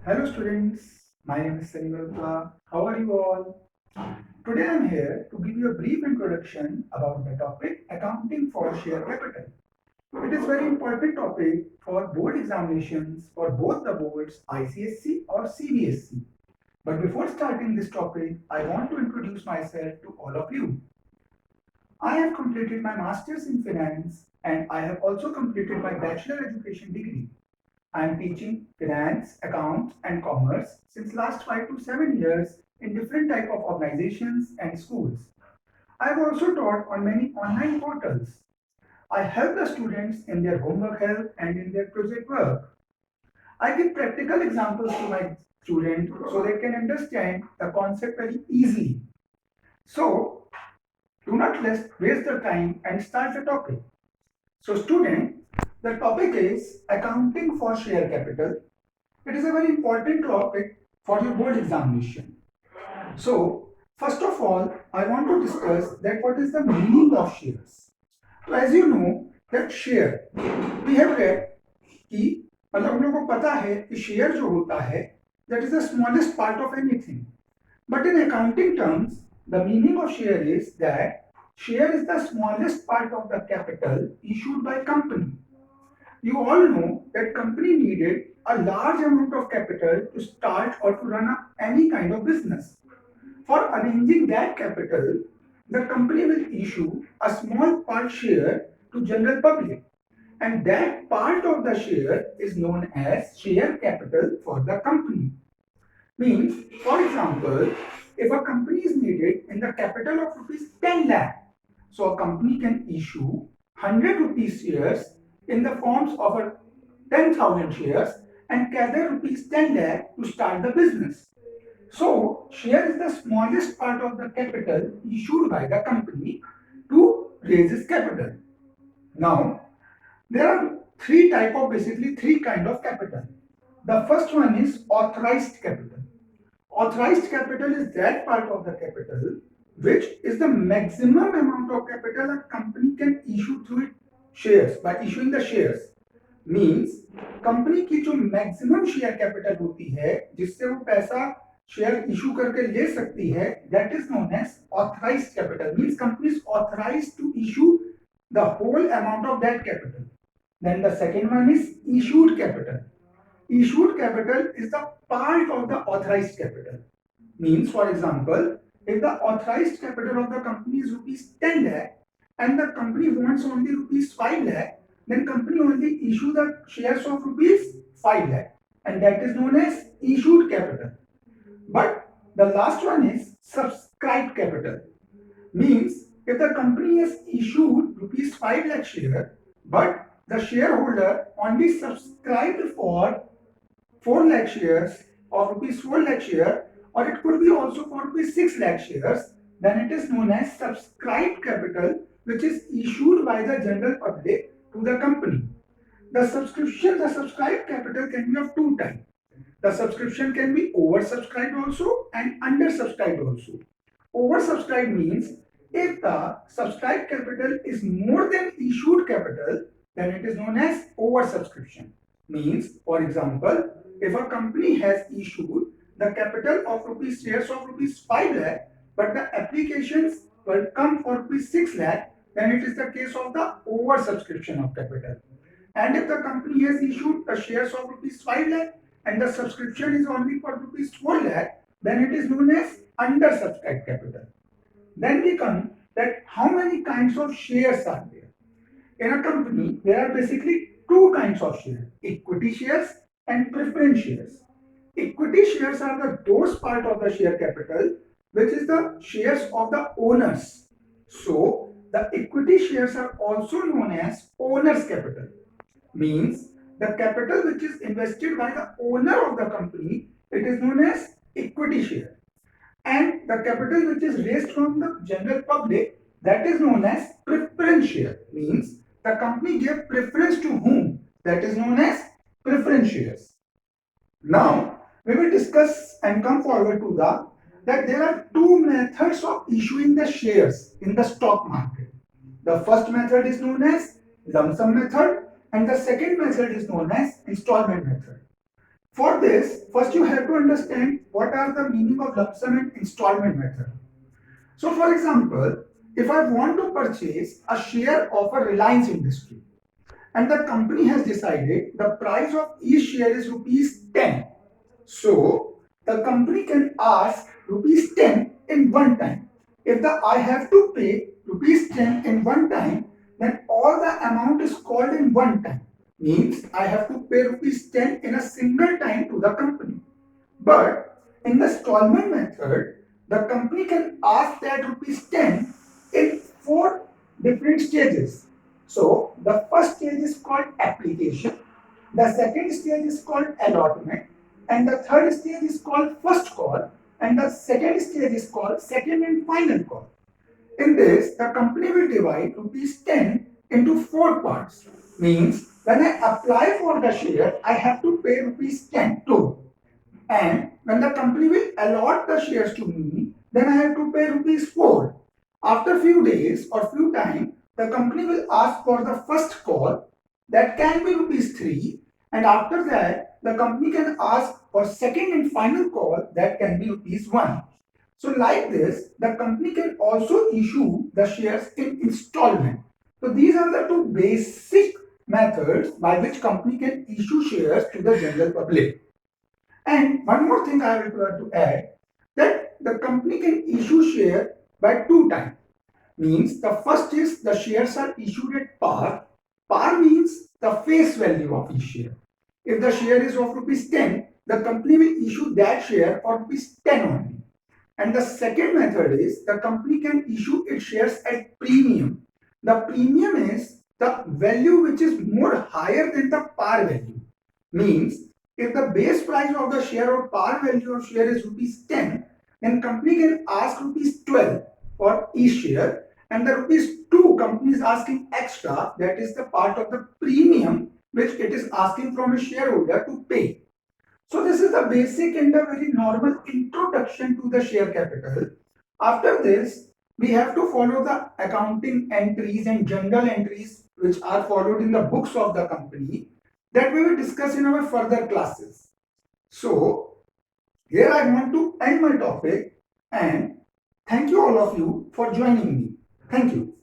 Hello students, my name is Sunny Malhotra. How are you all? Today I am here to give you a brief introduction about the topic accounting for share capital. It is a very important topic for board examinations for both the boards ICSC or CBSC. But before starting this topic, I want to introduce myself to all of you. I have completed my Masters in Finance and I have also completed my Bachelor Education degree. I am teaching finance, accounts, and commerce since last 5 to 7 years in different type of organizations and schools. I have also taught on many online portals. I help the students in their homework help and in their project work. I give practical examples to my students so they can understand the concept very easily. So, do not waste the time and start the topic. So, student, the topic is accounting for share capital. It is a very important topic for your board examination. So, first of all, I want to discuss that what is the meaning of shares. So, as you know that share, we have read कि मतलब हम लोग को पता है कि share जो होता है that is the smallest part of anything. But in accounting terms, the meaning of share is that share is the smallest part of the capital issued by company. You all know that company needed a large amount of capital to start or to run any kind of business. For arranging that capital, the company will issue a small part share to general public, and that part of the share is known as share capital for the company. Means, for example, if a company is needed in the capital of rupees 10 lakh, so a company can issue 100 rupees shares in the forms of a 10,000 shares and gather rupees 10 lakh to start the business. So, share is the smallest part of the capital issued by the company to raise its capital. Now, there are basically three kind of capital. The first one is authorized capital. Authorized capital is that part of the capital which is the maximum amount of capital a company can issue through its shares by issuing the shares. Means company की जो maximum share capital होती है जिससे वो पैसा share issue करके ले सकती है that is known as authorised capital means company is authorised to issue the whole amount of that capital. Then the second one is issued capital. Issued capital is the part of the authorized capital. Means, for example, if the authorized capital of the company is rupees 10 lakh and the company wants only rupees 5 lakh, then company only issue the shares of rupees 5 lakh and that is known as issued capital. But the last one is subscribed capital. Means if the company has issued rupees 5 lakh share, but the shareholder only subscribed for 4 lakh shares of rupees 4 lakh share, or it could be also for rupees 6 lakh shares, then it is known as subscribed capital, which is issued by the general public to the company. The subscribed capital can be of two types. The subscription can be oversubscribed also and undersubscribed also. Oversubscribed means if the subscribed capital is more than issued capital, then it is known as oversubscription. Means, for example, if a company has issued the capital of rupees shares of rupees 5 lakh, but the applications will come for rupees 6 lakh, then it is the case of the oversubscription of capital. And if the company has issued the shares of rupees 5 lakh and the subscription is only for rupees 4 lakh, then it is known as undersubscribed capital. Then we come that how many kinds of shares are there. In a company, there are basically two kinds of shares, equity shares and preference shares. Equity shares are those part of the share capital which is the shares of the owners. So, the equity shares are also known as owner's capital. Means the capital which is invested by the owner of the company, it is known as equity share. And the capital which is raised from the general public, that is known as preference share. Means the company gave preference to whom, that is known as preference shares. Now we will discuss and come forward to the that there are two methods of issuing the shares in the stock market. The first method is known as lump sum method and the second method is known as installment method. For this, first you have to understand what are the meaning of lump sum and installment method. So for example, if I want to purchase a share of a Reliance Industry and the company has decided the price of each share is rupees 10. So the company can ask rupees 10 in one time. If I have to pay rupees 10 in one time, then all the amount is called in one time. Means I have to pay rupees 10 in a single time to the company. But in the installment method, the company can ask that rupees 10 in four different stages. So the first stage is called application, the second stage is called allotment, and the third stage is called first call, and the second stage is called second and final call. In this, the company will divide rupees 10 into four parts. Means when I apply for the share, I have to pay rupees 10 too. And when the company will allot the shares to me, then I have to pay rupees 4. After few days or few time, the company will ask for the first call, that can be rupees 3, and after that, the company can ask for second and final call, that can be rupees 1. So like this, the company can also issue the shares in installment. So these are the two basic methods by which company can issue shares to the general public. And one more thing I will to add, that the company can issue share by two times. Means the first is the shares are issued at par. Par means the face value of each share. If the share is of rupees 10, the company will issue that share for rupees 10 only. And the second method is the company can issue its shares at premium. The premium is the value which is more higher than the par value. Means if the base price of the share or par value of share is rupees 10, then company can ask rupees 12 for each share, and the rupees 2 company is asking extra, that is the part of the premium which it is asking from a shareholder to pay. So this is the basic and a very normal introduction to the share capital. After this, we have to follow the accounting entries and general entries which are followed in the books of the company, that we will discuss in our further classes. So here I want to end my topic, and thank you all of you for joining me. Thank you.